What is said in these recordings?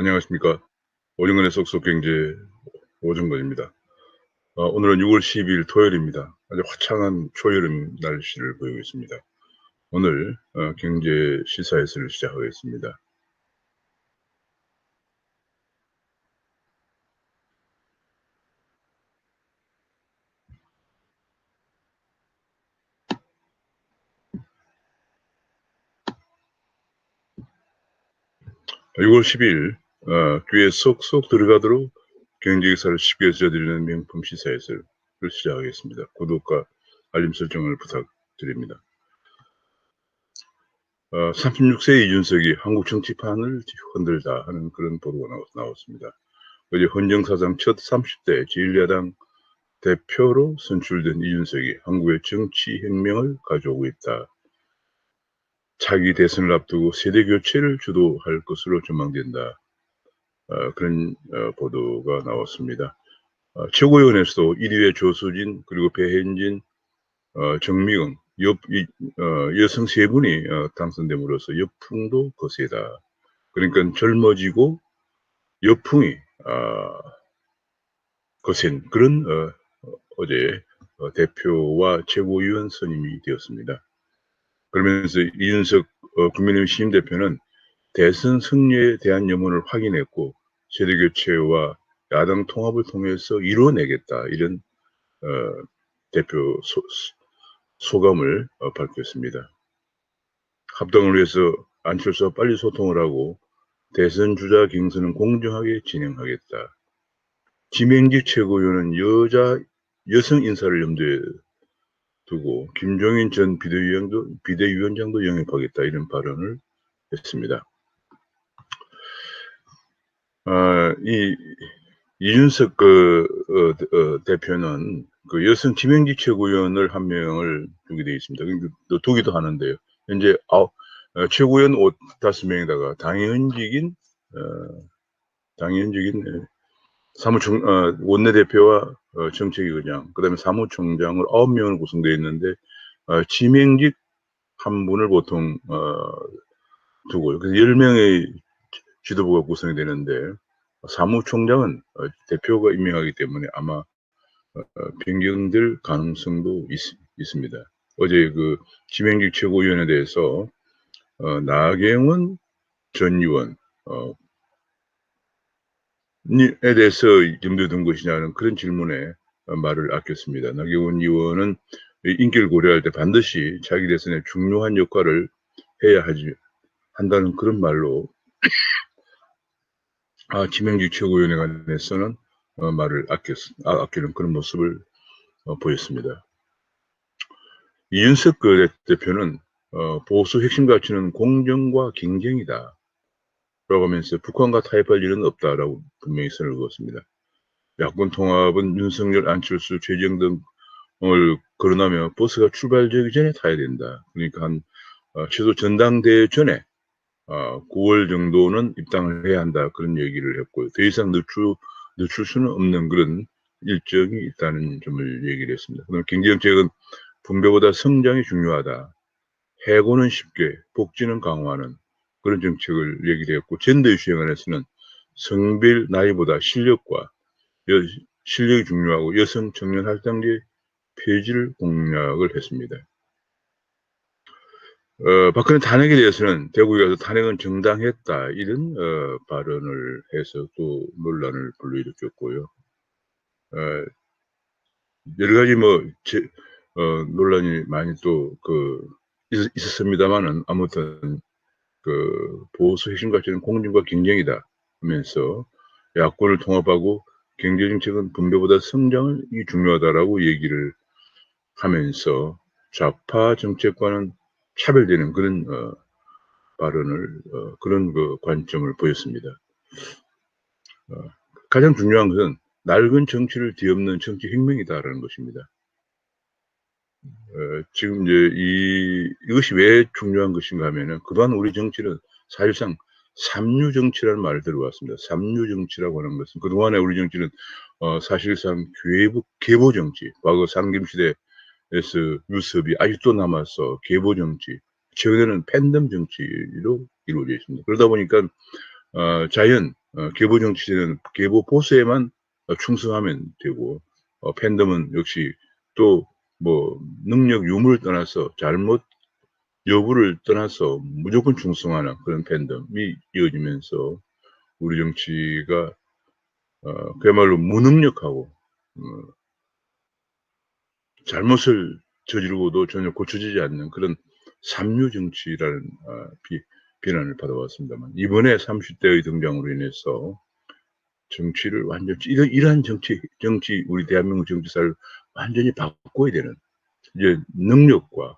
안녕하십니까. 오정근의 쏙쏙경제 오정근입니다. 오늘은 6월 12일 토요일입니다. 아주 화창한 초여름 날씨를 보이고 있습니다. 오늘 경제 시사회를 시작하겠습니다. 아, 6월 12일 귀에 쏙쏙 들어가도록 경제 기사를 쉽게 전해드리는 명품 시사회를 시작하겠습니다. 구독과 알림 설정을 부탁드립니다. 36세 이준석이 한국 정치판을 흔들다 하는 그런 보도가 나왔습니다. 어제 헌정사상 첫 30대 제1야당 대표로 선출된 이준석이 한국의 정치혁명을 가져오고 있다. 차기 대선을 앞두고 세대교체를 주도할 것으로 전망된다. 그런 보도가 나왔습니다. 최고위원회에서도 1위의 조수진, 그리고 배현진, 정미경, 여성 세 분이 당선됨으로써 여풍도 거세다. 그러니까 젊어지고 여풍이 거센 그런 어제 대표와 최고위원 선임이 되었습니다. 그러면서 이준석 국민의힘 신임대표는 대선 승리에 대한 염원을 확인했고 세대교체와 야당 통합을 통해서 이뤄내겠다, 이런 대표 소감을 밝혔습니다. 합당을 위해서 안철수와 빨리 소통을 하고 대선 주자 경선은 공정하게 진행하겠다. 지명직 최고위원은 여성 인사를 염두에 두고 김종인 전 비대위원장도 영입하겠다, 이런 발언을 했습니다. 이준석 대표는 그 여성 지명직 최고위원을 한 명을 두게 되어 있습니다. 두기도 하는데요. 현재 최고위원 5-명에다가 당연직인 원내대표와 정책위원장, 그 다음에 사무총장을 9명을 구성되어 있는데, 지명직 한 분을 보통 두고, 그래서 10명의 지도부가 구성이 되는데, 사무총장은 대표가 임명하기 때문에 아마 변경될 가능성도 있습니다. 어제 그 지명직 최고위원에 대해서 나경원 전 의원 에 대해서 염두에 둔 것이냐는 그런 질문에 말을 아꼈습니다. 나경원 의원은 인기를 고려할 때 반드시 차기 대선에 중요한 역할을 해야 한다는 그런 말로 지명직 최고위원에 관해서는 말을 아끼는 그런 모습을 보였습니다. 이준석 대표는 보수 핵심 가치는 공정과 경쟁이다 라고 하면서 북한과 타협할 일은 없다라고 분명히 선을 그었습니다. 야권 통합은 윤석열, 안철수, 최재형 등을 거론하며 버스가 출발되기 전에 타야 된다. 그러니까 최소 전당대회 전에 9월 정도는 입당을 해야 한다, 그런 얘기를 했고요. 더 이상 늦출 수는 없는 그런 일정이 있다는 점을 얘기를 했습니다. 그다음 경제정책은 분배보다 성장이 중요하다. 해고는 쉽게, 복지는 강화하는 그런 정책을 얘기를 했고, 젠더 이슈에 관해서는 성별, 나이보다 실력이 중요하고 여성 청년 할당제 폐지를 공약을 했습니다. 박근혜 탄핵에 대해서는 대구에 가서 탄핵은 정당했다, 이런 발언을 해서 또 논란을 불러일으켰고요. 여러 가지 논란이 많이 또 있었습니다만은, 아무튼 보수 핵심 가치는 공정과 경쟁이다 하면서 야권을 통합하고 경제정책은 분배보다 성장이 중요하다라고 얘기를 하면서 좌파 정책과는 차별되는 그런 발언을 그런 관점을 보였습니다. 가장 중요한 것은 낡은 정치를 뒤엎는 정치 혁명이다라는 것입니다. 지금 이제 이것이 왜 중요한 것인가 하면은, 그동안 우리 정치는 사실상 삼류 정치라는 말을 들어왔습니다. 삼류 정치라고 하는 것은, 그동안에 우리 정치는 사실상 계보 정치, 과거 상김시대에서 유습이 아직도 남아서 계보 정치, 최근에는 팬덤 정치로 이루어져 있습니다. 그러다 보니까 자연 계보 정치는 계보 보수에만 충성하면 되고 팬덤은 역시 또 뭐 능력 유무를 떠나서 잘못 여부를 떠나서 무조건 충성하는 그런 팬덤이 이어지면서 우리 정치가 그야말로 무능력하고 잘못을 저지르고도 전혀 고쳐지지 않는 그런 삼류 정치라는 비난을 받아왔습니다만 이번에 30대의 등장으로 인해서 정치를 완전히 이러한 정치 우리 대한민국 정치사를 완전히 바꿔야 되는 이제 능력과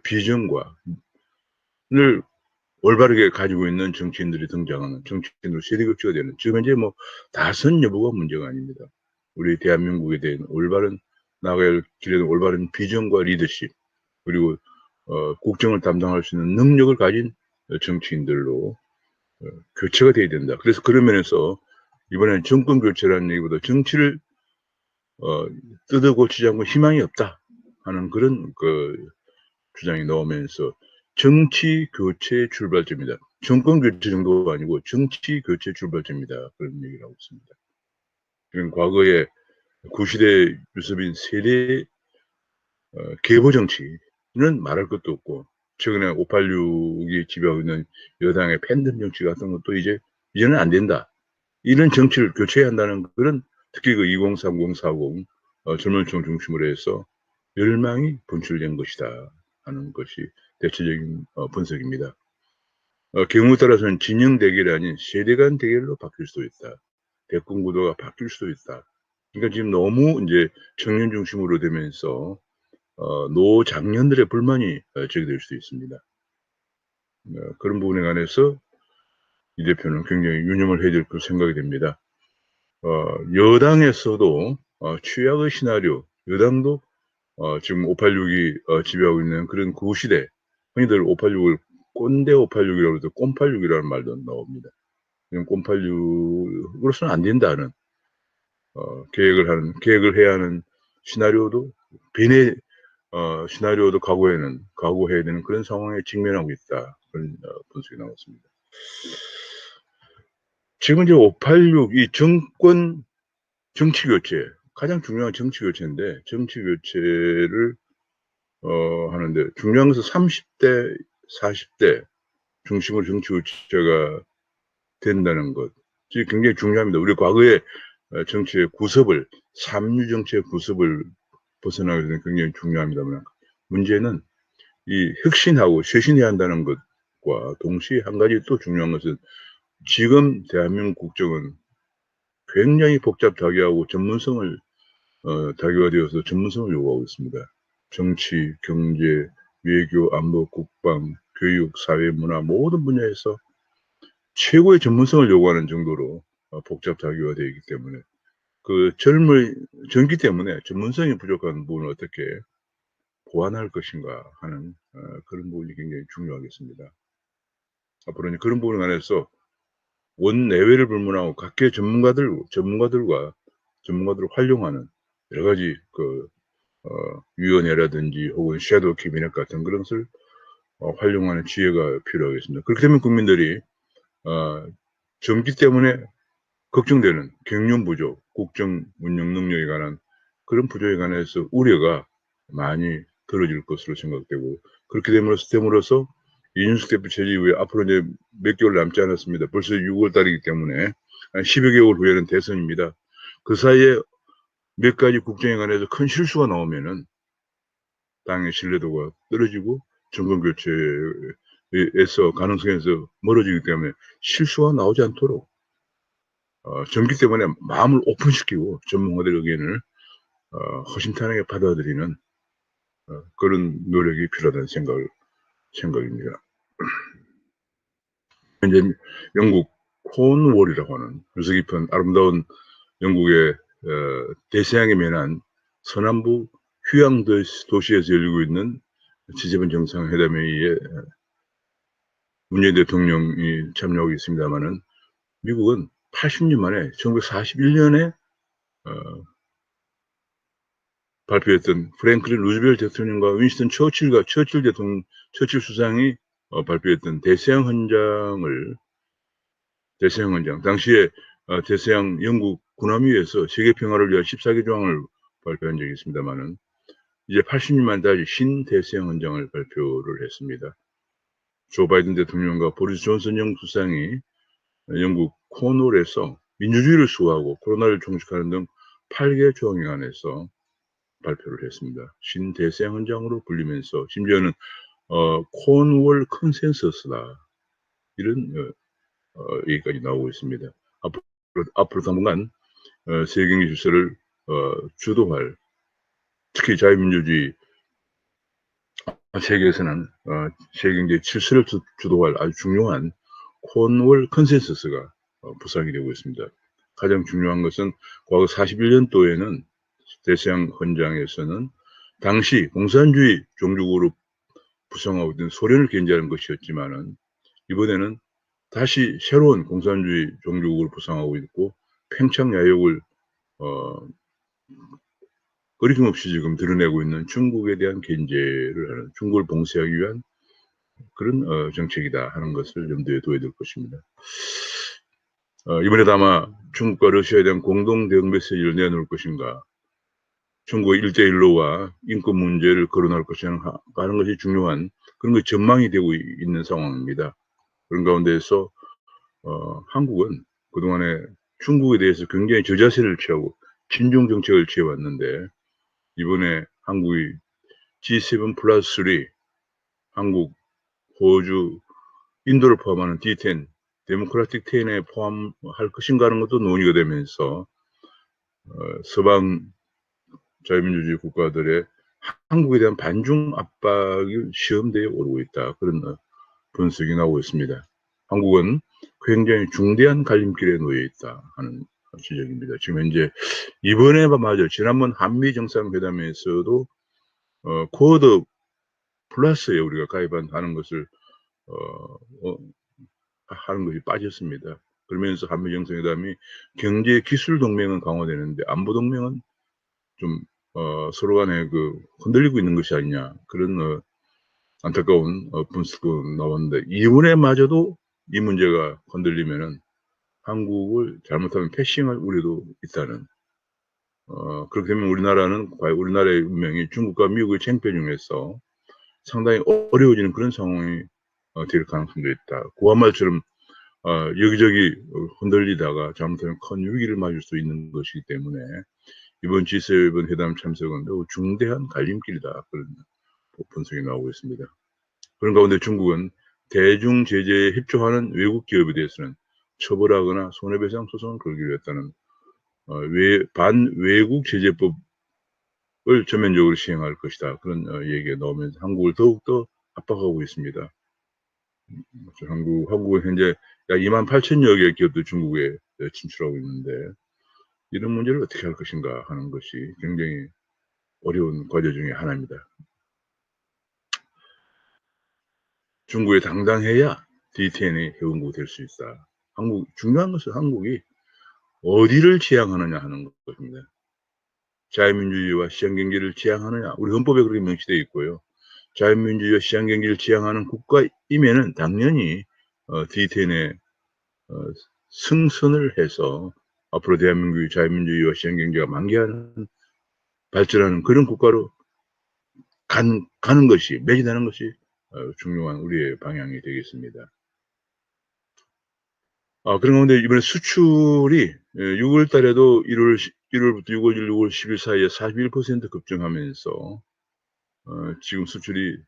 비전과 를 올바르게 가지고 있는 정치인들이 등장하는 정치인으로 세대교체가 되는 지금 현재 뭐 다선 여부가 문제가 아닙니다. 우리 대한민국에 대한 올바른 나아가야 할 길에 대한 올바른 비전과 리더십 그리고 국정을 담당할 수 있는 능력을 가진 정치인들로 교체가 돼야 된다. 그래서 그런 면에서 이번에는 정권 교체라는 얘기보다 정치를 뜯어 고치지 않고 희망이 없다 하는 그런 주장이 나오면서 정치 교체 출발점이다. 정권 교체 정도가 아니고 정치 교체 출발점이다. 그런 얘기를 하고 있습니다. 그럼 과거에 구시대 유서빈 세대 계보 정치는 말할 것도 없고 최근에 586이 지배하고 있는 여당의 팬덤 정치 같은 것도 이제는 안 된다. 이런 정치를 교체해야 한다는 그런 특히 그 2030, 40 젊은층 중심으로 해서 열망이 분출된 것이다 하는 것이 대체적인 분석입니다. 경우에 따라서는 진영 대결이 아닌 세대 간 대결로 바뀔 수도 있다. 대권 구도가 바뀔 수도 있다. 그러니까 지금 너무 이제 청년 중심으로 되면서 노장년들의 불만이 제기될 수도 있습니다. 그런 부분에 관해서 이 대표는 굉장히 유념을 해야 될 생각이 됩니다. 여당에서도 취약의 시나리오, 여당도 지금 586이 지배하고 있는 그런 구시대, 흔히들 586을 꼰대 586이라고 해서 꼼86이라는 말도 나옵니다. 꼼86으로서는 안 된다는 계획을 해야 하는 시나리오도 비례 시나리오도 각오해야 되는 그런 상황에 직면하고 있다. 그런 분석이 나왔습니다. 지금 이제 586 이 정권 정치 교체 가장 중요한 정치 교체인데 정치 교체를 하는데 중요한 것은 30대, 40대 중심으로 정치 교체가 된다는 것. 이 굉장히 중요합니다. 우리 과거의 정치의 구습을 삼류 정치의 구습을 벗어나기 위해서 굉장히 중요합니다만 문제는 이 혁신하고 쇄신해야 한다는 것과 동시에 한 가지 또 중요한 것은 지금 대한민국 국정은 굉장히 복잡하게하고 전문성을 다교화되어서 전문성을 요구하고 있습니다. 정치, 경제, 외교, 안보, 국방, 교육, 사회, 문화 모든 분야에서 최고의 전문성을 요구하는 정도로 복잡다교화되어 있기 때문에 젊기 때문에 전문성이 부족한 부분을 어떻게 보완할 것인가 하는 그런 부분이 굉장히 중요하겠습니다. 앞으로 이제 그런 부분에 관해서 원내외를 불문하고 각계 전문가들을 활용하는 여러 가지 위원회라든지 혹은 섀도우 캐비넷 같은 그런 것을 활용하는 지혜가 필요하겠습니다. 그렇게 되면 국민들이 젊기 때문에 걱정되는 경륜 부족, 국정 운영 능력에 관한 그런 부족에 관해서 우려가 많이 덜어질 것으로 생각되고 그렇게 됨으로써 이준석 대표 체제 이후에 앞으로 이제 몇 개월 남지 않았습니다. 벌써 6월 달이기 때문에 한 10여 개월 후에는 대선입니다. 그 사이에 몇 가지 국정에 관해서 큰 실수가 나오면은 당의 신뢰도가 떨어지고 정권 교체에서 가능성에서 멀어지기 때문에 실수가 나오지 않도록 젊기 때문에 마음을 오픈시키고 전문가들의 의견을 허심탄회하게 받아들이는 그런 노력이 필요하다는 생각입니다. 이제 영국 콘월이라고 하는 유서 깊은 아름다운 영국의 대서양에 면한 서남부 휴양 도시에서 열리고 있는 G7 정상회담회의에 문재인 대통령이 참여하고 있습니다만은 미국은 80년 만에 1941년에 발표했던 프랭클린 루즈벨트 대통령과 윈스턴 처칠 수상이 발표했던 대서양 헌장을 대서양 헌장. 당시에 대서양 영국 군함위에서 세계 평화를 위한 14개 조항을 발표한 적이 있습니다만은 이제 80년만 다시 신대서양 헌장을 발표를 했습니다. 조 바이든 대통령과 보리스 존슨 영국 수상이 영국 코널에서 민주주의를 수호하고 코로나를 종식하는 등 8개 조항에 관해서 발표를 했습니다. 신대서양 헌장으로 불리면서 심지어는 코널 컨센서스다 이런 얘기까지 나오고 있습니다. 앞으로 당분간 세계 경제 질서를 주도할, 특히 자유민주주의 세계에서는 세계 경제 질서를 주도할 아주 중요한 코널 컨센서스가 부상이 되고 있습니다. 가장 중요한 것은 과거 41년도에는 대서양 헌장에서는 당시 공산주의 종주국으로 부상하고 있던 소련을 견제하는 것이었지만은 이번에는 다시 새로운 공산주의 종주국으로 부상하고 있고 팽창야욕을 어림없이 지금 드러내고 있는 중국에 대한 견제를 하는, 중국을 봉쇄하기 위한 그런 정책이다 하는 것을 염두에 둬야 될 것입니다. 이번에도 아마 중국과 러시아에 대한 공동 대응 메시지를 내놓을 것인가, 중국의 일대일로와 인권 문제를 거론할 것인가 하는 것이 중요한 그런 것이 전망이 되고 있는 상황입니다. 그런 가운데에서 한국은 그동안에 중국에 대해서 굉장히 저자세를 취하고 친중 정책을 취해왔는데 이번에 한국이 G7 플러스 3, 한국, 호주, 인도를 포함하는 D10, 데모크라틱 10에 포함할 것인가 하는 것도 논의가 되면서 서방 자유민주주의 국가들의 한국에 대한 반중 압박이 시험대에 오르고 있다. 그런 분석이 나오고 있습니다. 한국은 굉장히 중대한 갈림길에 놓여 있다 하는 지적입니다. 지금 현재 이번에 맞아 지난번 한미 정상회담에서도 쿼드 플러스에 우리가 가입하는 것을 하는 것이 빠졌습니다. 그러면서 한미 정상회담이 경제 기술 동맹은 강화되는데 안보 동맹은 좀 서로 간에 흔들리고 있는 것이 아니냐 그런 안타까운 분석도 나왔는데 이번에마저도 이 문제가 흔들리면은 한국을 잘못하면 패싱할 우려도 있다는 그렇게 되면 우리나라의 운명이 중국과 미국의 쟁패 중에서 상당히 어려워지는 그런 상황이 될 가능성도 있다. 구한말처럼 여기저기 흔들리다가 잘못하면 큰 위기를 맞을 수 있는 것이기 때문에 이번 G7 회담 참석은 매우 중대한 갈림길이다. 그런 분석이 나오고 있습니다. 그런 가운데 중국은 대중 제재에 협조하는 외국 기업에 대해서는 처벌하거나 손해배상 소송을 걸기로 했다는 반외국 제재법을 전면적으로 시행할 것이다. 그런 얘기가 나오면서 한국을 더욱더 압박하고 있습니다. 한국은 현재 약 28,000여 개의 기업도 중국에 진출하고 있는데 이런 문제를 어떻게 할 것인가 하는 것이 굉장히 어려운 과제 중에 하나입니다. 중국에 당당해야 D10이 회원국이 될 수 있다. 중요한 것은 한국이 어디를 지향하느냐 하는 것입니다. 자유민주주의와 시장경제를 지향하느냐. 우리 헌법에 그렇게 명시되어 있고요. 자유민주주의와 시장경제를 지향하는 국가임에는 당연히 D10에 승선을 해서 앞으로 대한민국의 자유민주주의와 시장경제가 만개하는 발전하는 그런 국가로 가는 것이, 매진하는 것이 중요한 우리의 방향이 되겠습니다. 그런 가운데 이번에 수출이 6월 달에도 1월부터 6월 10일 사이에 41% 급증하면서 지금 수출이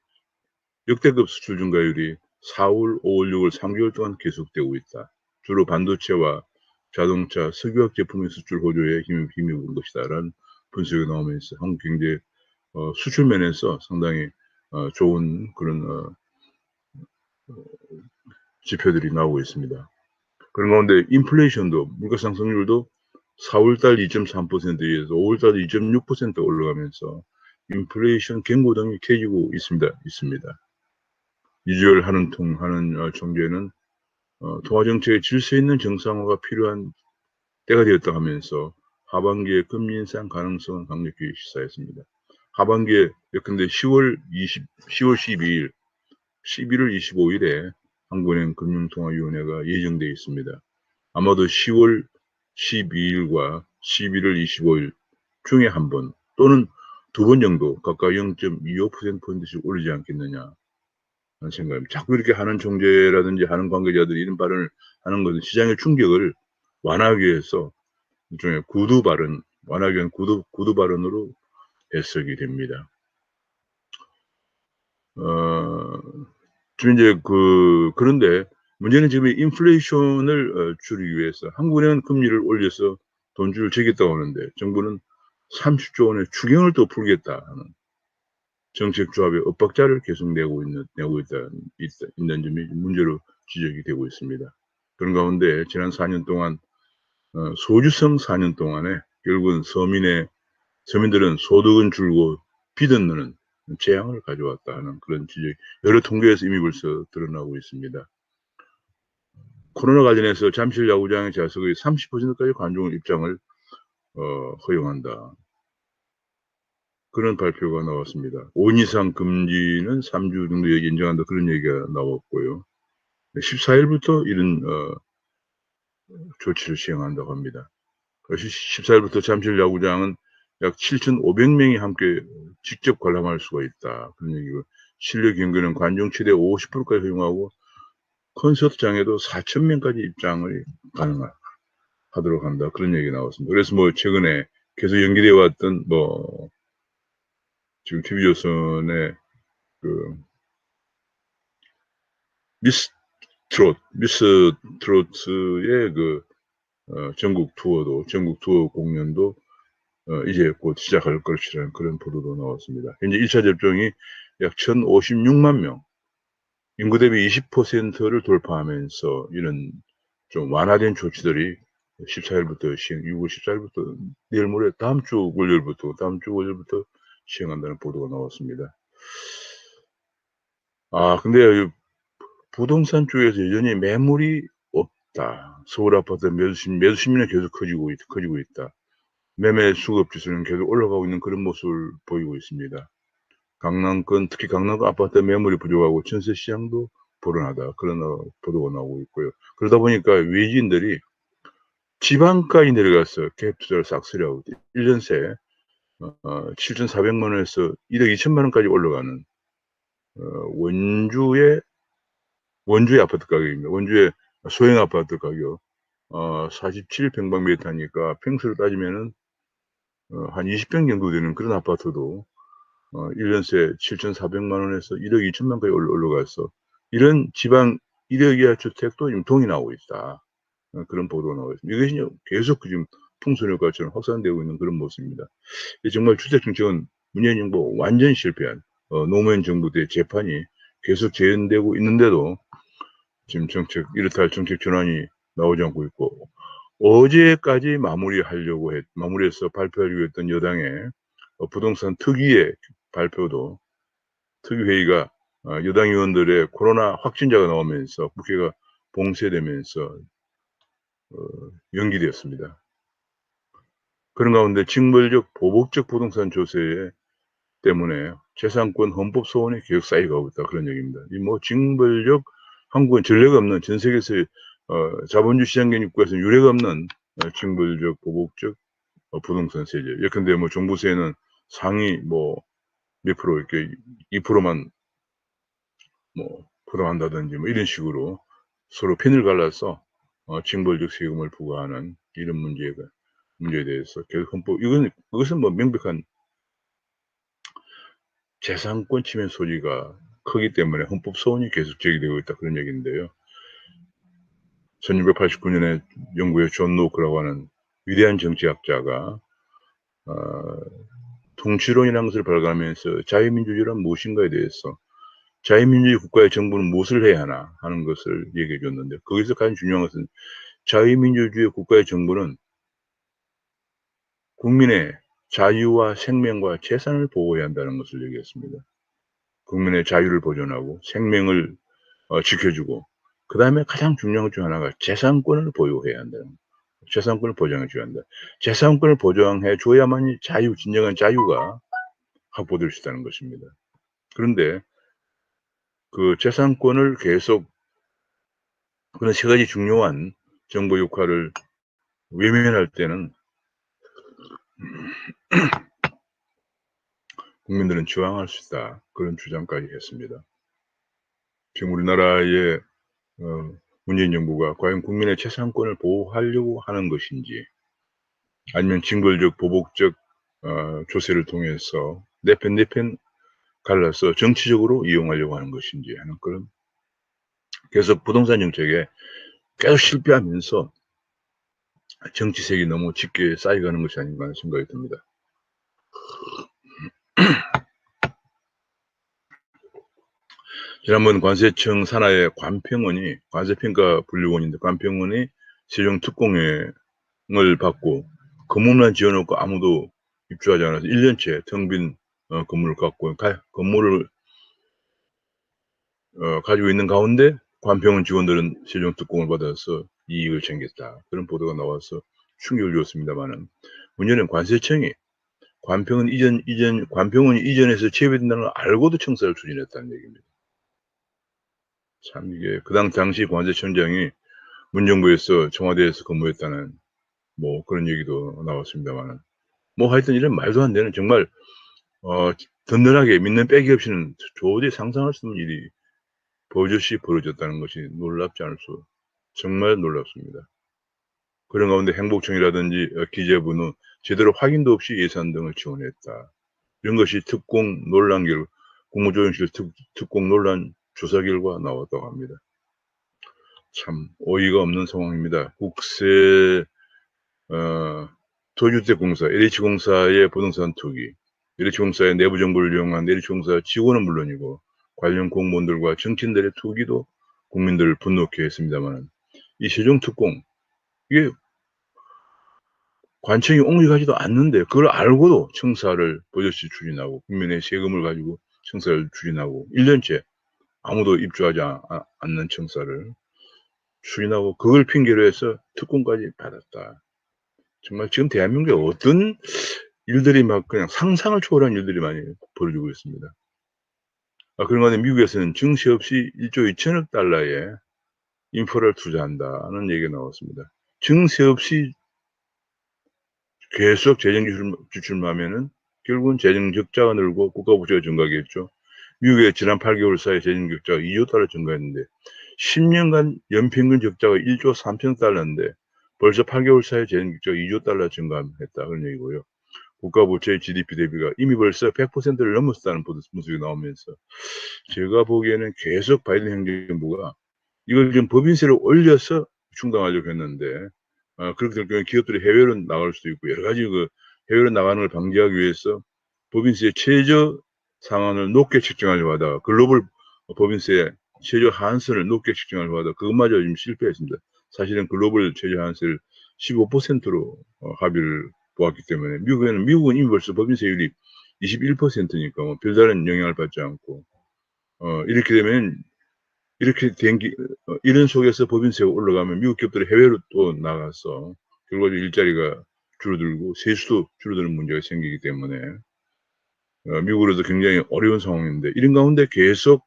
역대급 수출 증가율이 4월, 5월, 6월 3개월 동안 계속되고 있다. 주로 반도체와 자동차, 석유화학 제품의 수출 호조에 힘입은 것이다라는 분석이 나오면서 한국 경제 수출 면에서 상당히 좋은 그런 지표들이 나오고 있습니다. 그런 가운데 인플레이션도 물가 상승률도 4월달 2.3%에서 5월달 2.6% 올라가면서 인플레이션 경고등이 켜지고 있습니다. 이주열 하는 총재는 통화정책의 질서 있는 정상화가 필요한 때가 되었다 하면서 하반기에 금리 인상 가능성은 강력히 시사했습니다. 하반기에 예컨대 10월 12일, 11월 25일에 한국은행 금융통화위원회가 예정되어 있습니다. 아마도 10월 12일과 11월 25일 중에 한 번 또는 두 번 정도 각각 0.25%포인트씩 올리지 않겠느냐 하는 생각입니다. 자꾸 이렇게 하는 총재라든지 하는 관계자들이 이런 발언을 하는 것은 시장의 충격을 완화하기 위해서 일종의 구두 발언, 완화하기 위한 구두 발언으로 해석이 됩니다. 지금 이제 그런데 문제는 지금 인플레이션을 줄이기 위해서 한국은행은 금리를 올려서 돈줄을 재겠다고 하는데 정부는 30조 원의 추경을 또 풀겠다 하는 정책 조합의 엇박자를 계속 내고 있는 점이 문제로 지적이 되고 있습니다. 그런 가운데 지난 4년 동안 소주성 4년 동안에 결국은 서민들은 소득은 줄고 빚은 느는 재앙을 가져왔다 하는 그런 지적, 여러 통계에서 이미 벌써 드러나고 있습니다. 코로나 관련해서 잠실 야구장의 좌석의 30%까지 관중 입장을 허용한다. 그런 발표가 나왔습니다. 5인 이상 금지는 3주 정도 인정한다. 그런 얘기가 나왔고요. 14일부터 이런 조치를 시행한다고 합니다. 14일부터 잠실 야구장은 약 7,500명이 함께 직접 관람할 수가 있다. 그런 얘기고, 실내 경기는 관중 최대 50%까지 허용하고 콘서트장에도 4,000명까지 입장을 가능하도록 한다. 그런 얘기가 나왔습니다. 그래서 뭐 최근에 계속 연기되어 왔던 지금 TV조선의 미스 트로트의 전국 투어 공연도 이제 곧 시작할 것이라는 그런 보도도 나왔습니다. 현재 1차 접종이 약 1,056만 명, 인구 대비 20%를 돌파하면서 이런 좀 완화된 조치들이 14일부터 6월 14일부터 내일 모레 다음 주 월요일부터 시행한다는 보도가 나왔습니다. 근데 부동산 쪽에서 여전히 매물이 없다. 서울 아파트 매수 심리는 계속 커지고 있다. 매매 수급 지수는 계속 올라가고 있는 그런 모습을 보이고 있습니다. 특히 강남권 아파트 매물이 부족하고 전세 시장도 불안하다. 그런 보도가 나오고 있고요. 그러다 보니까 외지인들이 지방까지 내려가서 갭 투자를 싹 쓰려고 1년 새 7,400만 원에서 1억 2천만 원까지 올라가는 원주의 아파트 가격입니다. 원주의 소형 아파트 가격 47평방미터니까 평수로 따지면은 한 20평 정도 되는 그런 아파트도 1년새 7,400만 원에서 1억 2천만 원까지 올라가서 이런 지방 1억 이하 주택도 지금 동이 나오고 있다. 그런 보도가 나오고 있습니다. 이것이 계속 지금 풍선효과처럼 확산되고 있는 그런 모습입니다. 정말 주택정책은 문재인 정부 완전히 실패한 노무현 정부 때 재판이 계속 재현되고 있는데도 지금 이렇다 할 정책 전환이 나오지 않고 있고, 어제까지 마무리해서 발표하려고 했던 여당의 부동산 특위의 특위회의가 여당 의원들의 코로나 확진자가 나오면서 국회가 봉쇄되면서 연기되었습니다. 그런 가운데 징벌적 보복적 부동산 조세 때문에 재산권 헌법 소원이 계속 쌓여가고 있다. 그런 얘기입니다. 징벌적, 한국은 전례가 없는, 전 세계에서 자본주의 시장 개념국에서는 유례가 없는 징벌적 보복적 부동산 세제. 예컨대 종부세는 상위 몇 프로 이렇게 2%만 부담한다든지 이런 식으로 서로 편을 갈라서 징벌적 세금을 부과하는 이런 문제에 대해서 계속 이것은 명백한 재산권 침해 소지가 크기 때문에 헌법 소원이 계속 제기되고 있다. 그런 얘기인데요. 1689년에 영국의 존 노크라고 하는 위대한 정치학자가 통치론이라는 것을 발간하면서 자유민주주의란 무엇인가에 대해서 자유민주주의 국가의 정부는 무엇을 해야 하나 하는 것을 얘기해 줬는데, 거기서 가장 중요한 것은 자유민주주의 국가의 정부는 국민의 자유와 생명과 재산을 보호해야 한다는 것을 얘기했습니다. 국민의 자유를 보존하고 생명을 지켜주고, 그 다음에 가장 중요한 것 중 하나가 재산권을 보유해야 한다는 것. 재산권을 보장해 줘야 한다. 재산권을 보장해 줘야만이 진정한 자유가 확보될 수 있다는 것입니다. 그런데 그 재산권을 계속, 그런 세 가지 중요한 정부 역할을 외면할 때는 국민들은 저항할 수 있다. 그런 주장까지 했습니다. 지금 우리나라의 문재인 정부가 과연 국민의 재산권을 보호하려고 하는 것인지, 아니면 징벌적 보복적 조세를 통해서 내 편 갈라서 정치적으로 이용하려고 하는 것인지 하는 그런, 계속 부동산 정책에 계속 실패하면서 정치색이 너무 짙게 쌓여가는 것이 아닌가 하는 생각이 듭니다. 지난번 관세청 산하의 관평원이, 관세평가 분류원인데 관평원이 세종특공을 받고 건물만 지어놓고 아무도 입주하지 않아서 1년째 텅 빈 건물을 갖고 건물을 가지고 있는 가운데 관평원 직원들은 세종특공을 받아서 이익을 챙겼다. 그런 보도가 나와서 충격을 주었습니다만은, 문제는 관세청이 관평원이 이전에서 제외된다는 걸 알고도 청사를 추진했다는 얘기입니다. 참, 이게 당시 관세청장이 문정부에서 청와대에서 근무했다는 뭐 그런 얘기도 나왔습니다만은, 뭐 하여튼 이런 말도 안 되는, 정말 든든하게 믿는 빼기 없이는 도저히 상상할 수 없는 일이 버젓이 벌어졌다는 것이 놀랍지 않을 수, 정말 놀랍습니다. 그런 가운데 행복청이라든지 기재부는 제대로 확인도 없이 예산 등을 지원했다. 이런 것이 특공 논란 국무조정실 특공 논란 조사 결과 나왔다고 합니다. 참 어이가 없는 상황입니다. 국세 토주택공사, LH공사의 부동산 투기, LH공사의 내부 정보를 이용한 LH공사 직원은 물론이고 관련 공무원들과 정치인들의 투기도 국민들을 분노케 했습니다만, 이 세종특공, 이게 관청이 옹립하지도 않는데 그걸 알고도 청사를 버젓이 추진하고 국민의 세금을 가지고 청사를 추진하고 1년째 아무도 입주하지 않는 청사를 추진하고 그걸 핑계로 해서 특공까지 받았다. 정말 지금 대한민국에 어떤 일들이 막 그냥 상상을 초월한 일들이 많이 벌어지고 있습니다. 그런가 미국에서는 증시 없이 1조 2천억 달러의 인프라를 투자한다는 얘기가 나왔습니다. 증세 없이 계속 재정 지출만 하면은 결국은 재정 적자가 늘고 국가 부채가 증가하겠죠. 미국의 지난 8개월 사이 재정 적자가 2조 달러 증가했는데 10년간 연평균 적자가 1조 3천억 달러인데 벌써 8개월 사이 재정 적자가 2조 달러 증가했다 그런 얘기고요. 국가 부채의 GDP 대비가 이미 벌써 100%를 넘었다는 분석이 나오면서 제가 보기에는 계속 바이든 행정부가 이걸 좀 법인세를 올려서 충당하려고 했는데, 그렇게 될 경우에 기업들이 해외로 나갈 수도 있고 여러 가지 해외로 나가는 걸 방지하기 위해서 법인세 최저 상한을 높게 책정하려고 하다가 글로벌 법인세 최저 하한선을 높게 책정하려고 하다가 그것마저 지금 실패했습니다. 사실은 글로벌 최저 하한세를 15%로 합의를 보았기 때문에 미국은 이미 벌써 법인세율이 21%니까 뭐 별다른 영향을 받지 않고 이렇게 되면 이런 속에서 법인세가 올라가면 미국 기업들이 해외로 또 나가서 결과적으로 일자리가 줄어들고 세수도 줄어드는 문제가 생기기 때문에 미국으로도 굉장히 어려운 상황인데, 이런 가운데 계속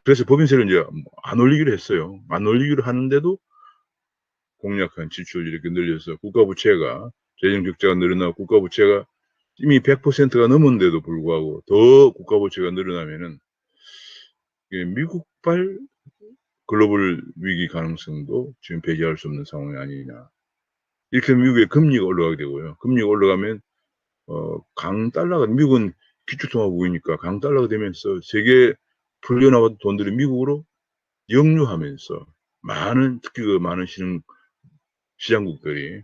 그래서 법인세를 이제 안 올리기로 했어요. 안 올리기로 하는데도 공약한 지출을 이렇게 늘려서 국가 부채가, 재정 적자가 늘어나고 국가 부채가 이미 100%가 넘었는데도 불구하고 더 국가 부채가 늘어나면은 미국발 글로벌 위기 가능성도 지금 배제할 수 없는 상황이 아니냐. 이렇게 되면 미국의 금리가 올라가게 되고요. 금리가 올라가면 강달러가, 미국은 기축통화국이니까 강달러가 되면서 세계 풀려나왔던 돈들이 미국으로 역류하면서 특히 그 많은 시장국들이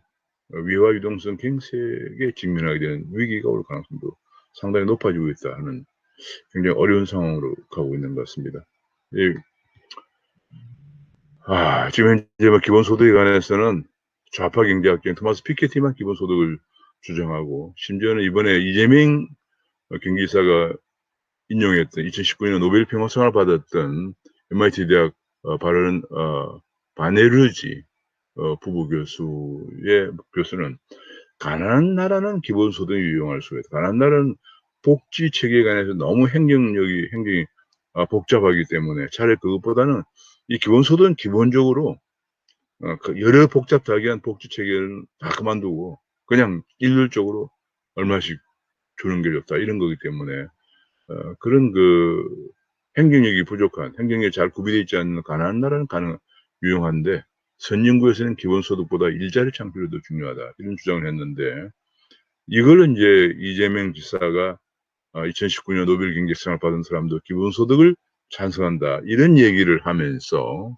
위화 유동성 갱색에 직면하게 되는 위기가 올 가능성도 상당히 높아지고 있다 하는 굉장히 어려운 상황으로 가고 있는 것 같습니다. 지금 현재 뭐 기본소득에 관해서는 좌파 경제학자인 토마스 피케티만 기본소득을 주장하고, 심지어는 이번에 이재명 경기지사가 인용했던 2019년 노벨 평화상을 받았던 MIT 대학 바네르지 부부 교수는 가난한 나라는 기본소득을 이용할 수가 있다. 가난한 나라는 복지 체계에 관해서 너무 행정이 복잡하기 때문에 차라리 그것보다는 이 기본소득은 기본적으로 그 여러 복잡하게 복지 체계를 다 그만두고 그냥 일률적으로 얼마씩 주는 게 좋다 이런 거기 때문에 그런 행정력이 부족한, 행정력이 잘 구비되어 있지 않는 가난한 나라는 유용한데 선진국에서는 기본소득보다 일자리 창출이 더 중요하다 이런 주장을 했는데, 이걸 이제 이재명 지사가 2019년 노벨 경제상을 받은 사람도 기본소득을 찬성한다 이런 얘기를 하면서,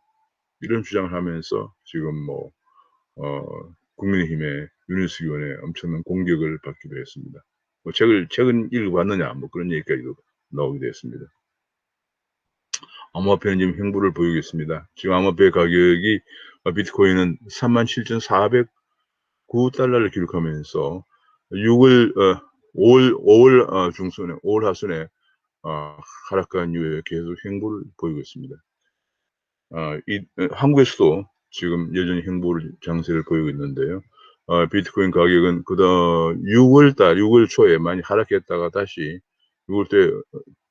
이런 주장을 하면서 지금 국민의힘의 윤희숙 의원의 엄청난 공격을 받기도 했습니다. 책을 최근 읽어봤느냐 그런 얘기까지도 나오기도 했습니다. 암호화폐는 지금 횡보를 보이고 있습니다. 지금 암호화폐 가격이 비트코인은 37,409달러를 기록하면서 5월 중순에 5월 하순에 하락한 이후에 계속 횡보를 보이고 있습니다. 한국에서도 지금 여전히 횡보를 장세를 보이고 있는데요. 비트코인 가격은 6월 초에 많이 하락했다가 다시 6월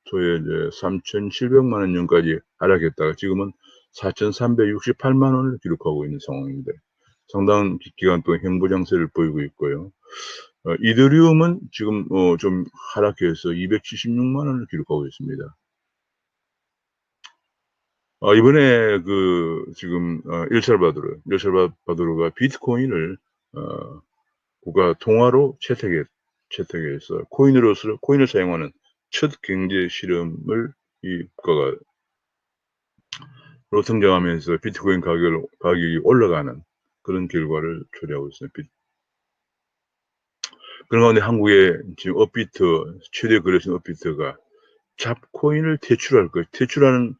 초에 이제 3,700만 원까지 하락했다가 지금은 4,368만 원을 기록하고 있는 상황입니다. 상당한 기간 동안 횡보 장세를 보이고 있고요. 이더리움은 지금 좀 하락해서 276만 원을 기록하고 있습니다. 이번에 지금 엘살바도르가 비트코인을 국가 통화로 채택해서 코인을 사용하는 첫 경제 실험을 이 국가가 성장하면서 비트코인 가격이 올라가는 그런 결과를 초래하고 있습니다. 그런 가운데 한국의 지금 최대 거래소 업비트가 잡코인을 퇴출하는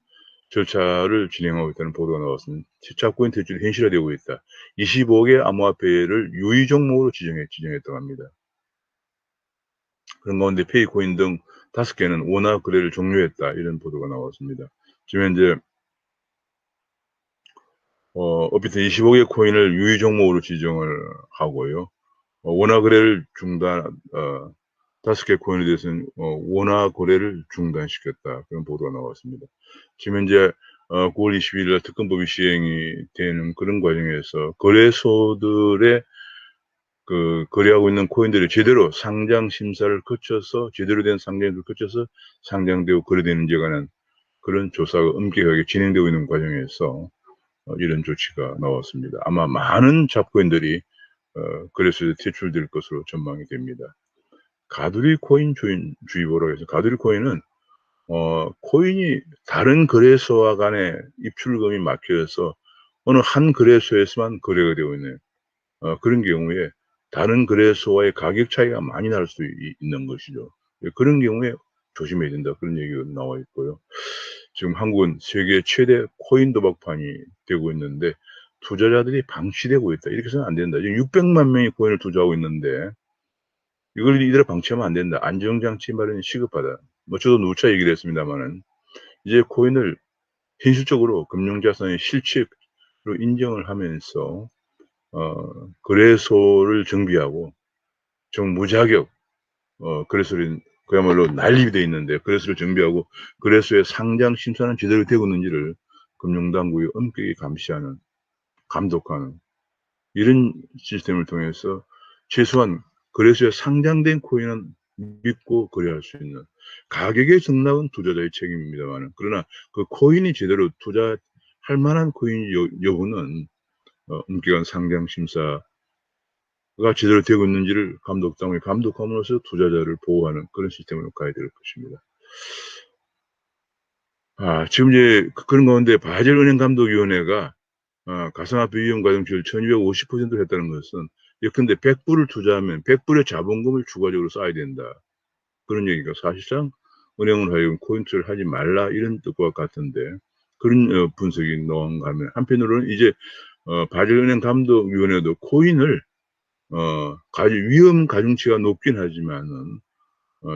절차를 진행하고 있다는 보도가 나왔습니다. 잡코인 퇴출이 현실화되고 있다. 25개 암호화폐를 유의 종목으로 지정했다고 합니다. 그런 가운데 페이코인 등 5개는 원화 거래를 종료했다. 이런 보도가 나왔습니다. 지금 현재 업비트 25개 코인을 유의 종목으로 지정을 하고요. 원화 거래를 5개 코인에 대해서는 원화 거래를 중단시켰다. 그런 보도가 나왔습니다. 지금 현재 9월 20일 날 특검법이 시행이 되는 그런 과정에서 거래소들의 거래하고 있는 코인들이 제대로 제대로 된 상장을 거쳐서 상장되고 거래되는지에 관한 그런 조사가 엄격하게 진행되고 있는 과정에서 이런 조치가 나왔습니다. 아마 많은 잡코인들이 거래소에 퇴출될 것으로 전망이 됩니다. 가두리 코인 주의보라고 해서, 가두리 코인은 코인이 다른 거래소와 간에 입출금이 막혀서 어느 한 거래소에서만 거래가 되고 있는 그런 경우에 다른 거래소와의 가격 차이가 많이 날 수 있는 것이죠. 그런 경우에 조심해야 된다. 그런 얘기가 나와 있고요. 지금 한국은 세계 최대 코인 도박판이 되고 있는데 투자자들이 방치되고 있다. 이렇게 해서는 안 된다. 지금 600만 명이 코인을 투자하고 있는데 이걸 이대로 방치하면 안 된다. 안정장치 마련이 시급하다. 저도 누차 얘기를 했습니다만은 이제 코인을 현실적으로 금융자산의 실체로 인정을 하면서 거래소를 정비하고 무자격 거래소를 그야말로 난립되어 있는데 거래소를 정비하고 거래소의 상장 심사는 제대로 되고 있는지를 금융당국이 엄격히 감독하는 이런 시스템을 통해서 최소한 거래소에 상장된 코인은 믿고 거래할 수 있는, 가격의 등락은 투자자의 책임입니다만, 그러나 그 코인이 제대로 투자할 만한 코인 여부는 엄격한 상장 심사가 제대로 되고 있는지를 감독당국이 감독함으로써 투자자를 보호하는 그런 시스템으로 가야 될 것입니다. 지금 이제 그런 가운데 바젤은행감독위원회가 가상화폐 위험 가중치를 1250%를 했다는 것은 예컨대 100불을 투자하면 100불의 자본금을 추가적으로 쌓아야 된다. 그런 얘기가 사실상 은행을 하여금 코인 투자를 하지 말라 이런 뜻과 같은데, 그런 분석이 나온가 하면, 한편으로는 이제 바젤은행 감독위원회도 코인을 위험 가중치가 높긴 하지만은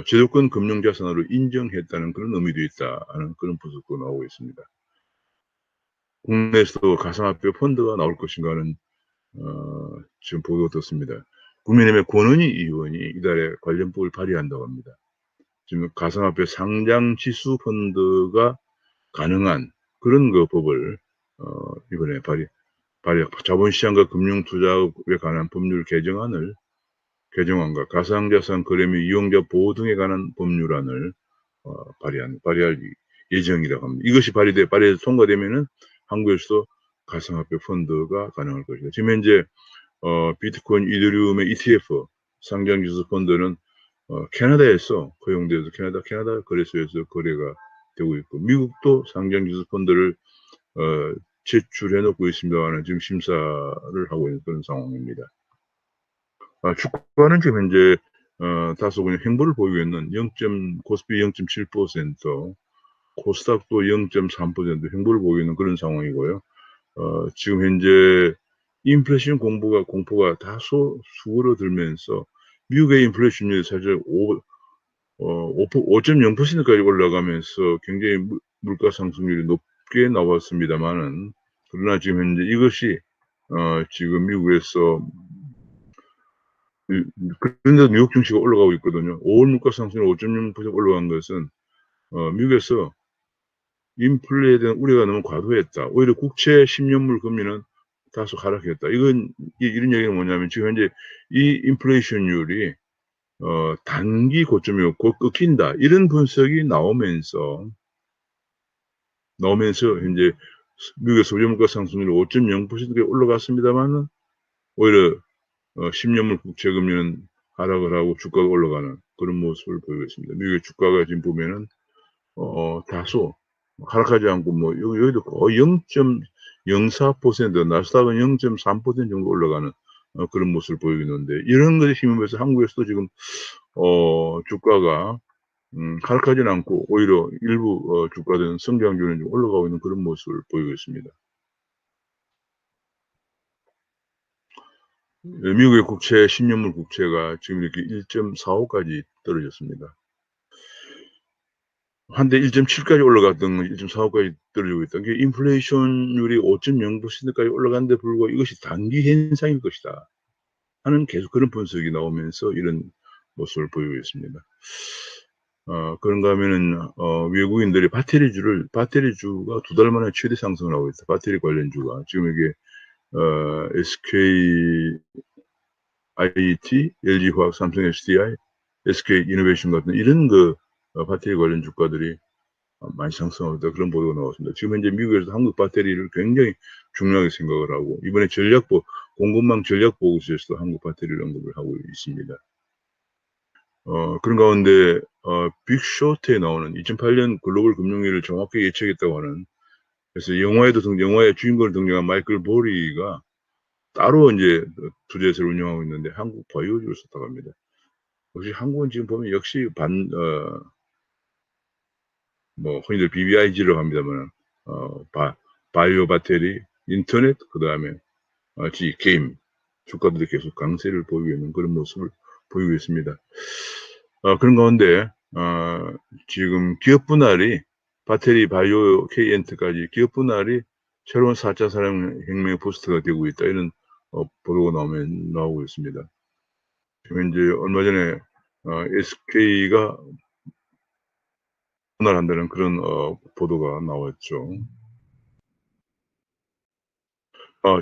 제도권 금융자산으로 인정했다는 그런 의미도 있다는 그런 분석도 나오고 있습니다. 국내에서도 가상화폐 펀드가 나올 것인가 하는 지금 보도가 떴습니다. 국민의힘의 권은희 의원이 이달에 관련법을 발의한다고 합니다. 지금 가상화폐 상장 지수 펀드가 가능한 그런 법을 이번에 자본시장과 금융투자에 관한 법률 개정안과 가상자산 거래 및 이용자 보호 등에 관한 법률안을 발의할 예정이라고 합니다. 이것이 발의해서 통과되면은 한국에서도 가상화폐 펀드가 가능할 것이다. 지금 현재 비트코인, 이더리움의 ETF 상장지수 펀드는 캐나다에서 허용되어서 캐나다 거래소에서 거래가 되고 있고, 미국도 상장지수 펀드를 제출해 놓고 있습니다만 지금 심사를 하고 있는 그런 상황입니다. 주가는 지금 현재 다소 그냥 행보를 보이고 있는 코스피 0.7%, 코스닥도 0.3% 행보를 보이고 있는 그런 상황이고요. 지금 현재 인플레이션 공포가 다소 수그러들면서 미국의 인플레이션율이 사실 5.0%까지 올라가면서 굉장히 물가 상승률이 높게 나왔습니다만은, 그러나 지금 현재 이것이 지금 미국에서 그런데도 미국 증시가 올라가고 있거든요. 5월 물가 상승률 5.0% 올라간 것은 미국에서 인플레에 대한 우려가 너무 과도했다. 오히려 국채 10년물 금리는 다소 하락했다. 이런 얘기는 뭐냐면 지금 현재 이 인플레이션율이 단기 고점이고 곧 꺾인다. 이런 분석이 나오면서 현재 미국의 소비자 물가 상승률이 5.0%가 올라갔습니다만은 오히려 10년물 국채 금리는 하락을 하고 주가가 올라가는 그런 모습을 보이고 있습니다. 미국의 주가가 지금 보면은 다소 하락하지 않고 여기도 거의 0.04%, 나스닥은 0.3% 정도 올라가는 그런 모습을 보이고 있는데, 이런 것에 힘입어서 한국에서도 지금 주가가 하락하지는 않고 오히려 일부 주가들은 성장률은 좀 올라가고 있는 그런 모습을 보이고 있습니다. 미국의 국채, 10년물 국채가 지금 이렇게 1.45까지 떨어졌습니다. 한때 1.7까지 올라갔던 건 1.45까지 떨어지고 있다. 이게 인플레이션율이 5.0%까지 올라갔는데 불구하고 이것이 단기 현상일 것이다 하는 계속 그런 분석이 나오면서 이런 모습을 보이고 있습니다. 그런가 하면은 외국인들이 배터리주가 2달 만에 최대 상승을 하고 있다. 배터리 관련주가 지금 이게 SK IT, LG화학, 삼성 SDI, SK 이노베이션 같은 이런 배터리 관련 주가들이 많이 상승하고 있다. 그런 보도가 나왔습니다. 지금 현재 미국에서 한국 배터리를 굉장히 중요하게 생각을 하고, 이번에 공급망 전략보고서에서도 한국 배터리를 언급을 하고 있습니다. 그런 가운데 빅쇼트에 나오는 2008년 글로벌 금융위기를 정확하게 예측했다고 하는, 그래서 영화의 주인공을 등장한 마이클 보리가 따로 이제 투자회사를 운영하고 있는데 한국 바이오주를 썼다고 합니다. 역시 한국은 지금 보면 역시 흔히들 BBIG라고 합니다만, 바이오 배터리, 인터넷, 그 다음에 게임 주가들이 계속 강세를 보이고 있는 그런 모습을 보이고 있습니다. 그런 가운데 지금 기업 분할이 배터리, 바이오, K엔트까지 기업 분할이 새로운 4차 산업혁명의 부스터가 되고 있다. 이런 보도가 나오고 있습니다. 지금 이제 얼마 전에 SK가 분할한다는 그런 보도가 나왔죠.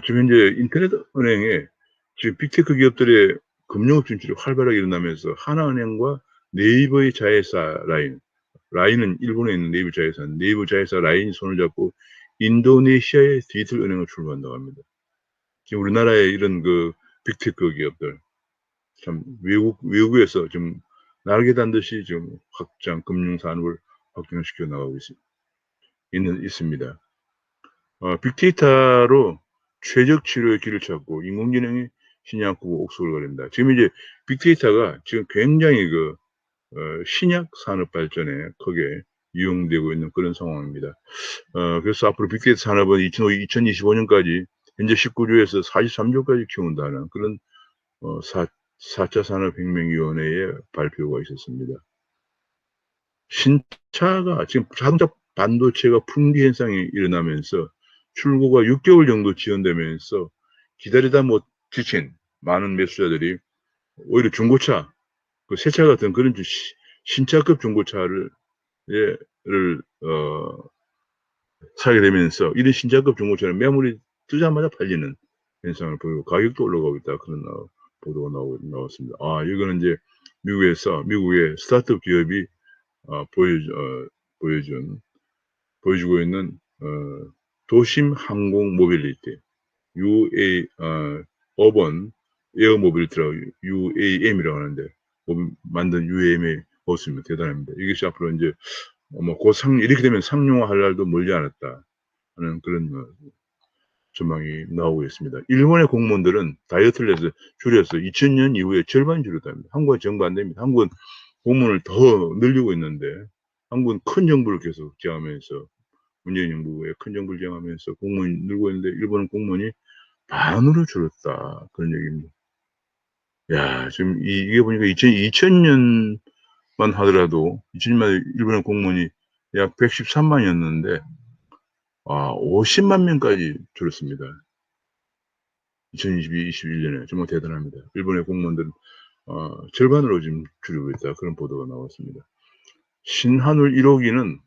지금 현재 인터넷은행에 지금 빅테크 기업들의 금융업 진출이 활발하게 일어나면서 하나은행과 네이버의 자회사 라인은 일본에 있는 네이버 자회사 라인이 손을 잡고 인도네시아의 디지털 은행을 출범한다고 합니다. 지금 우리나라의 이런 빅테크 기업들 참 외국에서 좀 날개 단 듯이 지금 금융 산업을 확장시켜 나가고 있습니다. 빅데이터로 최적 치료의 길을 찾고 인공지능이 신약국 옥석을 가린다. 지금 이제 빅데이터가 지금 굉장히 신약 산업 발전에 크게 이용되고 있는 그런 상황입니다. 그래서 앞으로 빅데이터 산업은 2025년까지 현재 19조에서 43조까지 키운다는 그런 4차 산업혁명위원회의 발표가 있었습니다. 신차가 지금 자동차 반도체가 품귀 현상이 일어나면서 출고가 6개월 정도 지연되면서 기다리다 못 지친 많은 매수자들이 오히려 중고차, 새 차 같은 그런 신차급 중고차를 사게 되면서 이런 신차급 중고차는 매물이 뜨자마자 팔리는 현상을 보이고 가격도 올라가고 있다. 그런 보도가 나왔습니다. 이거는 이제 미국의 스타트업 기업이 보여주고 있는 도심 항공 모빌리티 어번 에어 모빌리티라고 UAM이라고 하는데 만든 UAM의 모습입니다. 대단합니다. 이것이 앞으로 이제 이렇게 되면 상용화할 날도 멀지 않았다 하는 그런 전망이 나오고 있습니다. 일본의 공무원들은 다이어트를 해서 줄여서 2000년 이후에 절반 줄였답니다. 한국은 정반대입니다. 한국은 공무원을 더 늘리고 있는데 한국은 큰 정부를 계속 제어하면서 문재인 정부의 큰 정부를 제어하면서 공무원이 늘고 있는데 일본은 공무원이 반으로 줄었다. 그런 얘기입니다. 야, 지금 이게 보니까 2000년만 하더라도 2000년만 일본의 공무원이 약 113만이었는데 50만 명까지 줄었습니다. 2022, 21년에 정말 대단합니다. 일본의 공무원들은 절반으로 지금 줄이고 있다. 그런 보도가 나왔습니다. 신한울 1호기는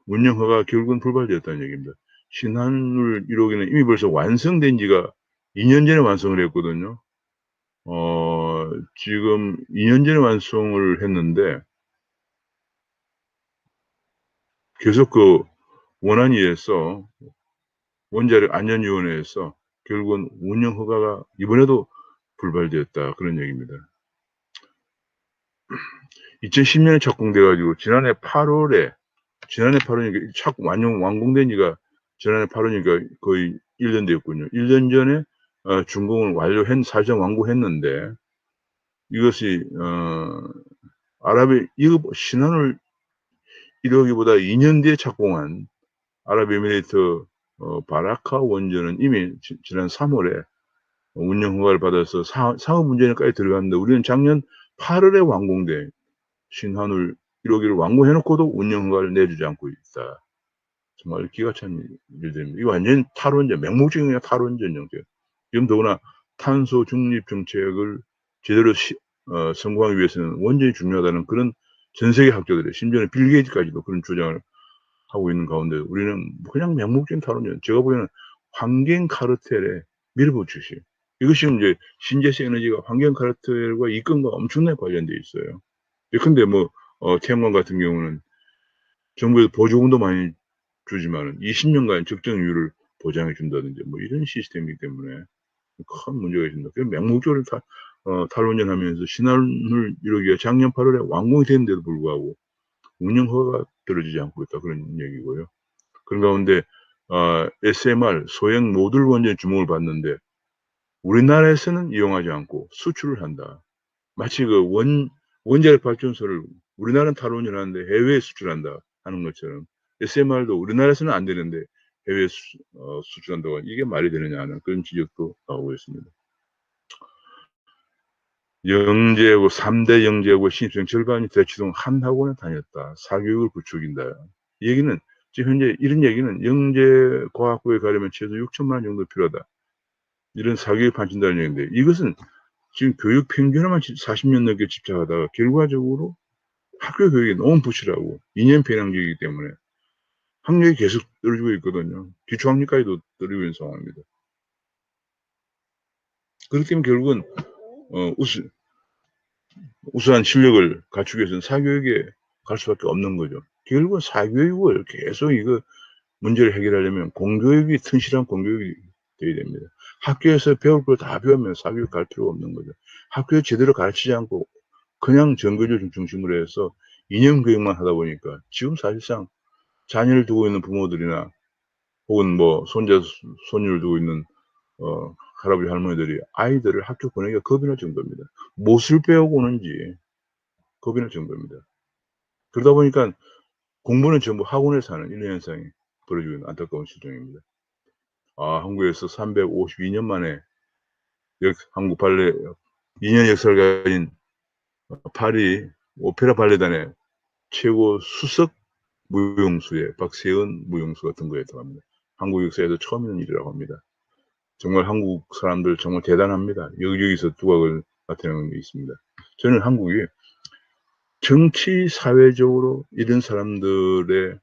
운영허가 결국은 불발되었다는 얘기입니다. 신한울 1호기는 이미 벌써 완성된 지가 2년 전에 완성을 했거든요. 지금 2년 전에 완성을 했는데 계속 그 원안위에서 원자력 안전위원회에서 결국은 운영허가가 이번에도 불발되었다. 그런 얘기입니다. 2010년에 착공돼가지고 지난해 8월이니까 완공된 지가 지난해 8월이니까 거의 1년 됐군요. 1년 전에 준공을 사실상 완공했는데 이것이 신한울 1호기보다 2년 뒤에 착공한 아랍에미레이트 바라카 원전은 이미 지난 3월에 운영 허가를 받아서 사업 운전에까지 들어갔는데 우리는 작년 8월에 완공된 신한울 1호기를 완공해놓고도 운영 허가를 내주지 않고 있다. 정말 기가 찬 일들입니다. 이거 완전 탈원전, 맹목적인 그냥 탈원전 형태. 지금 더구나 탄소 중립 정책을 제대로 성공하기 위해서는 원전이 중요하다는 그런 전 세계 학자들의 심지어는 빌 게이츠까지도 그런 주장을 하고 있는 가운데 우리는 그냥 맹목적인 탈원전, 제가 보기에는 환경 카르텔에 밀어붙이시. 이것이 이제 신재생 에너지가 환경 카르텔과 이권과 엄청나게 관련돼 있어요. 근데 태양광 같은 경우는 정부에서 보조금도 많이 주지만 20년간 적정률을 보장해 준다든지 이런 시스템이기 때문에 큰 문제가 있습니다. 그래서 맹목적으로 탈원전하면서 신한울 1호기가 작년 8월에 완공이 됐는데도 불구하고 운영 허가가 떨어지지 않고 있다. 그런 얘기고요. 그런 가운데 SMR 소형 모듈 원전에 주목을 받는데 우리나라에서는 이용하지 않고 수출을 한다. 마치 그 원자력 발전소를 우리나라는 탈원전하는데 해외에 수출한다 하는 것처럼 SMR도 우리나라에서는 안 되는데 해외에 수출한다고 이게 말이 되느냐 하는 그런 지적도 나오고 있습니다. 영재고 3대 영재고 신입생 절반이 대치동 한 학원에 다녔다. 사교육을 부추긴다. 이 얘기는 지금 현재 이런 얘기는 영재 과학부에 가려면 최소 6천만 원 정도 필요하다. 이런 사교육이 판친다는 얘기인데 이것은 지금 교육 편견에만 40년 넘게 집착하다가 결과적으로 학교 교육이 너무 부실하고 이념 편향적이기 때문에 학력이 계속 떨어지고 있거든요. 기초학력까지도 떨어지고 있는 상황입니다. 그렇기 때문에 결국은 우수한 실력을 갖추기 위해서는 사교육에 갈 수밖에 없는 거죠. 결국은 사교육을 계속 문제를 해결하려면 공교육이 튼실한 공교육이 돼야 됩니다. 학교에서 배울 걸 다 배우면 사교육 갈 필요가 없는 거죠. 학교에 제대로 가르치지 않고 그냥 정규를 중심으로 해서 이념 교육만 하다 보니까 지금 사실상 자녀를 두고 있는 부모들이나 혹은 손자, 손녀를 두고 있는 할아버지, 할머니들이 아이들을 학교 보내기가 겁이 날 정도입니다. 무엇을 배우고 오는지 겁이 날 정도입니다. 그러다 보니까 공부는 전부 학원에서 하는 이런 현상이 벌어지고 있는 안타까운 실정입니다. 한국에서 352년 만에 한국 발레 2년 역사를 가진 파리 오페라 발레단의 최고 수석 무용수의 박세은 무용수가 등극에 들어갑니다. 한국 역사에서 처음 있는 일이라고 합니다. 정말 한국 사람들 정말 대단합니다. 여기저기서 두각을 나타내는 게 있습니다. 저는 한국이 정치 사회적으로 이런 사람들의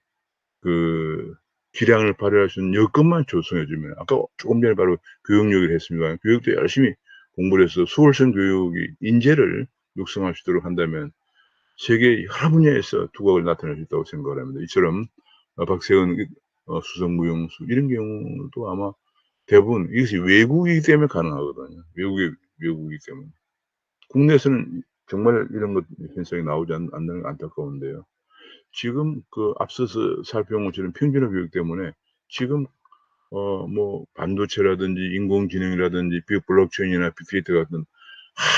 기량을 발휘할 수 있는 여건만 조성해 주면, 아까 조금 전에 바로 교육 얘기를 했습니다만, 교육도 열심히 공부를 해서 수월성 교육이 인재를 육성할 수 있도록 한다면 세계 여러 분야에서 두각을 나타낼 수 있다고 생각을 합니다. 이처럼 박세은 수석무용수 이런 경우도 아마 대부분 이것이 외국이기 때문에 가능하거든요. 외국이기 때문에. 국내에서는 정말 이런 것 현상이 나오지 않는 게 안타까운데요. 지금 앞서서 살펴본 것처럼 평준화 교육 때문에 지금 뭐 반도체라든지 인공지능이라든지 블록체인이나 빅데이터 같은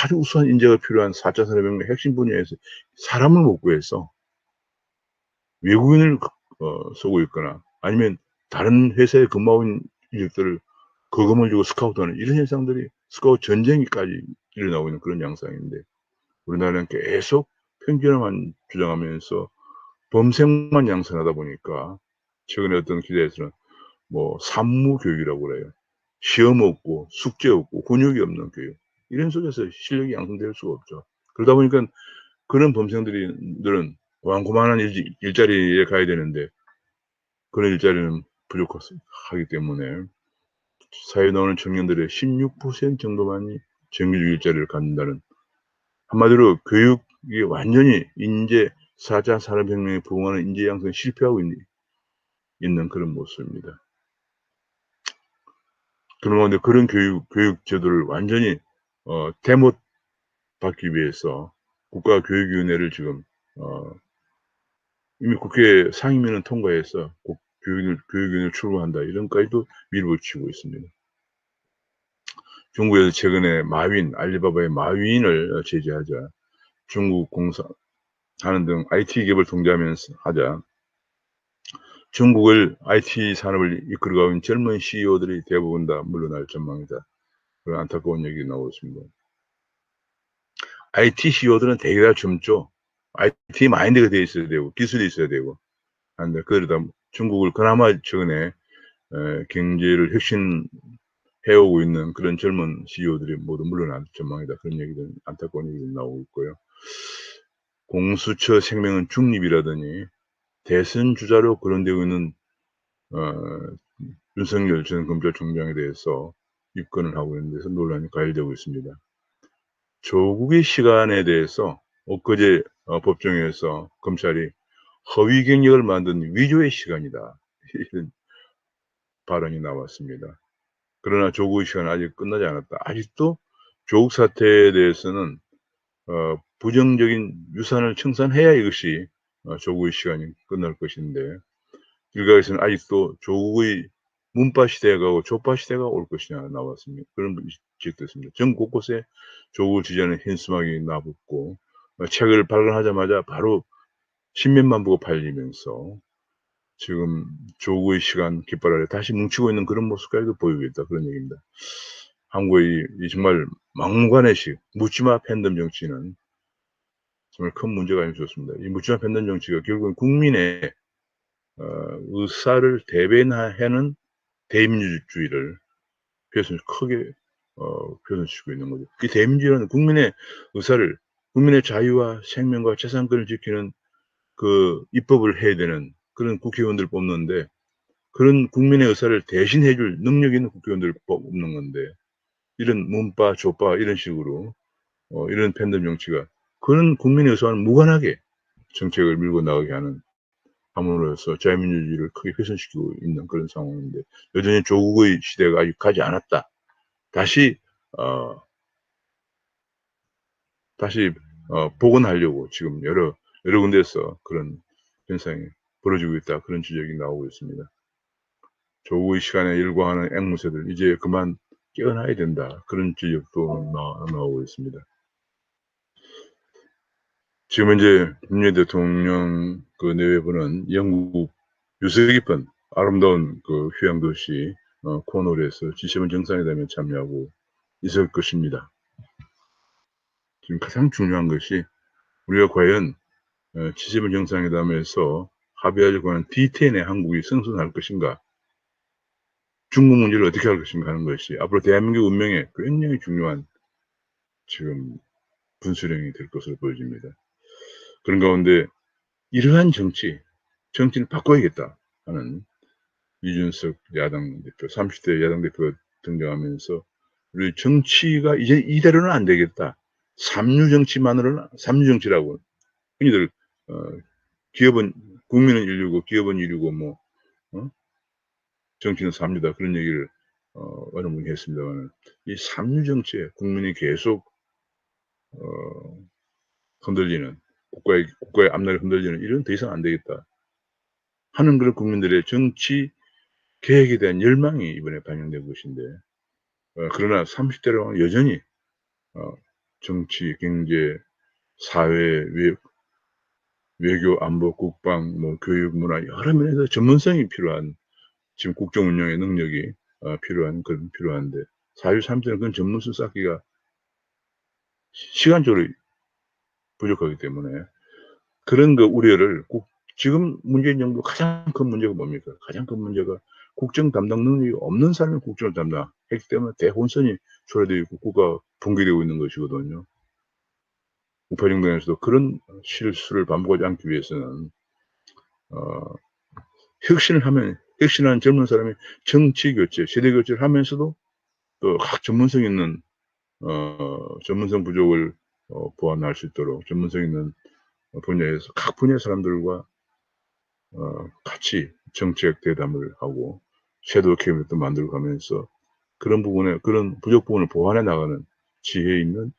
아주 우수한 인재가 필요한 4차 산업혁명 핵심 분야에서 사람을 못 구해서 외국인을 쓰고 있거나 아니면 다른 회사에 근무하고 있는 인력들을 거금을 주고 스카우트하는 이런 현상들이 스카우트 전쟁기까지 일어나고 있는 그런 양상인데, 우리나라는 계속 편견만 주장하면서 범생만 양산하다 보니까 최근에 어떤 기사에서는 뭐 산무교육이라고 그래요. 시험 없고 숙제 없고 훈육이 없는 교육. 이런 속에서 실력이 양성될 수가 없죠. 그러다 보니까 그런 범생들은 고만고만한 일자리에 가야 되는데 그런 일자리는 부족하기 때문에 사회에 나오는 청년들의 16% 정도만이 정규직 일자리를 갖는다는, 한마디로 교육이 완전히 인재 4차 산업혁명에 부응하는 인재 양성에 실패하고 있는 그런 모습입니다. 그런 가운데 그런 교육 제도를 완전히 대못 받기 위해서 국가교육위원회를 지금 이미 국회 상임위는 통과해서 꼭 교육위원회를 출범한다 이런까지도 밀어붙이고 있습니다. 중국에서 최근에 알리바바의 마윈을 제재하자 중국 공사 하는 등 IT 기업을 통제하면서 하자 중국을 IT 산업을 이끌어가고 있는 젊은 CEO들이 대부분 다 물러날 전망이다. 그런 안타까운 얘기가 나오고 있습니다. IT CEO들은 대개 다 젊죠. IT 마인드가 돼 있어야 되고 기술이 있어야 되고 한데, 그러다 중국을 그나마 최근에 경제를 혁신해오고 있는 그런 젊은 CEO들이 모두 물러날 전망이다. 그런 얘기들, 안타까운 얘기들이 나오고 있고요. 공수처 생명은 중립이라더니 대선 주자로 거론되고 있는 윤석열 전 검찰총장에 대해서 입건을 하고 있는 데서 논란이 가열되고 있습니다. 조국의 시간에 대해서 엊그제 법정에서 검찰이 허위 경력을 만든 위조의 시간이다, 이런 발언이 나왔습니다. 그러나 조국의 시간은 아직 끝나지 않았다. 아직도 조국 사태에 대해서는 부정적인 유산을 청산해야 이것이 조국의 시간이 끝날 것인데, 일각에서는 아직도 조국의 문파 시대가 조파 시대가 올 것이냐 나왔습니다. 그런 지적됐습니다. 전 곳곳에 조국을 지지하는 현수막이 나붙고 책을 발간하자마자 바로 십몇만 부가 팔리면서 지금 조국의 시간 깃발 아래 다시 뭉치고 있는 그런 모습까지도 보이고 있다, 그런 얘기입니다. 한국의 이 정말 막무가내식 묻지마 팬덤 정치는 정말 큰 문제가 아닐 수 없습니다. 이 묻지마 팬덤 정치가 결국은 국민의 의사를 대변하는 대민주주의를 크게 훼손시키고 있는 거죠. 이 대민주주의는 국민의 의사를, 국민의 자유와 생명과 재산권을 지키는 입법을 해야 되는 그런 국회의원들 뽑는데, 그런 국민의 의사를 대신해 줄 능력 있는 국회의원들을 뽑는 건데, 이런 문파, 조파 이런 식으로 이런 팬덤 정치가 그런 국민의 의사와는 무관하게 정책을 밀고 나가게 함으로써 자유민주주의를 크게 훼손시키고 있는 그런 상황인데, 여전히 조국의 시대가 아직 가지 않았다. 다시 복원하려고 지금 여러 군데에서 그런 현상이 벌어지고 있다, 그런 지적이 나오고 있습니다. 조국의 시간에 일과하는 앵무새들 이제 그만 깨어나야 된다, 그런 지적도 나오고 있습니다. 지금 이제 문재인 대통령 내외부는 영국 유서 깊은 아름다운 휴양도시 코너리에서 G7 정상회담에 참여하고 있을 것입니다. 지금 가장 중요한 것이 우리가 과연 G7 정상회담에서 합의하려고 하는 D10에 한국이 승선할 것인가, 중국 문제를 어떻게 할 것인가 하는 것이 앞으로 대한민국 운명에 굉장히 중요한 지금 분수령이 될 것으로 보여집니다. 그런 가운데 이러한 정치를 바꿔야겠다 하는 이준석 야당 대표, 30대 야당 대표가 등장하면서 우리 정치가 이제 이대로는 안 되겠다. 삼류 정치라고 흔히들 기업은 국민은 인류고 기업은 인류고 뭐 정치는 삼류다 그런 얘기를 어느 분이 했습니다만 이 삼류 정치에 국민이 계속 흔들리는 국가의 앞날이 흔들리는 이런 더 이상 안 되겠다 하는 그런 국민들의 정치 개혁에 대한 열망이 이번에 반영된 것인데 그러나 30대로 여전히 정치, 경제, 사회, 외교, 안보, 국방, 뭐 교육, 문화 여러 면에서 전문성이 필요한 지금 국정 운영의 능력이 필요한데 4.16 3.7은 그런 전문성 쌓기가 시간적으로 부족하기 때문에 그런 그 우려를 지금 문재인 정부 가장 큰 문제가 뭡니까? 가장 큰 문제가 국정 담당 능력이 없는 사람이 국정을 담당했기 때문에 대혼선이 초래되어 있고 국가가 붕괴되고 있는 것이거든요. 우파 정당에서도 그런 실수를 반복하지 않기 위해서는 혁신하는 젊은 사람이 정치 교체, 세대 교체를 하면서도 또 각 전문성 있는 전문성 부족을 보완할 수 있도록 전문성 있는 분야에서 각 분야 사람들과 같이 정책 대담을 하고 섀도우 캐비넷도 만들어 가면서 그런 부족 부분을 보완해 나가는 지혜 있는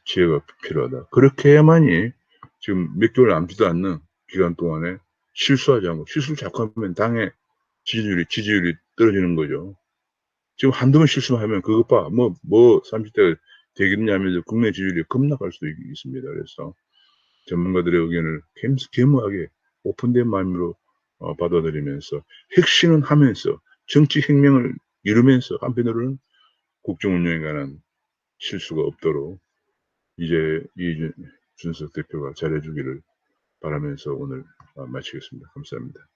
지혜가 필요하다. 그렇게 해야만이 지금 몇 개월 남지도 않는 기간 동안에 실수하지 않고 실수를 자꾸 하면 당의 지지율이 떨어지는 거죠. 지금 한두 번 실수하면 그것 봐. 30대가 되겠냐 하면서 국내 지지율이 급락할 수도 있습니다. 그래서 전문가들의 의견을 겸허하게 오픈된 마음으로 받아들이면서 혁신은 하면서 정치 혁명을 이루면서 한편으로는 국정 운영에 관한 실수가 없도록 이제 이준석 대표가 잘해주기를 바라면서 오늘 마치겠습니다. 감사합니다.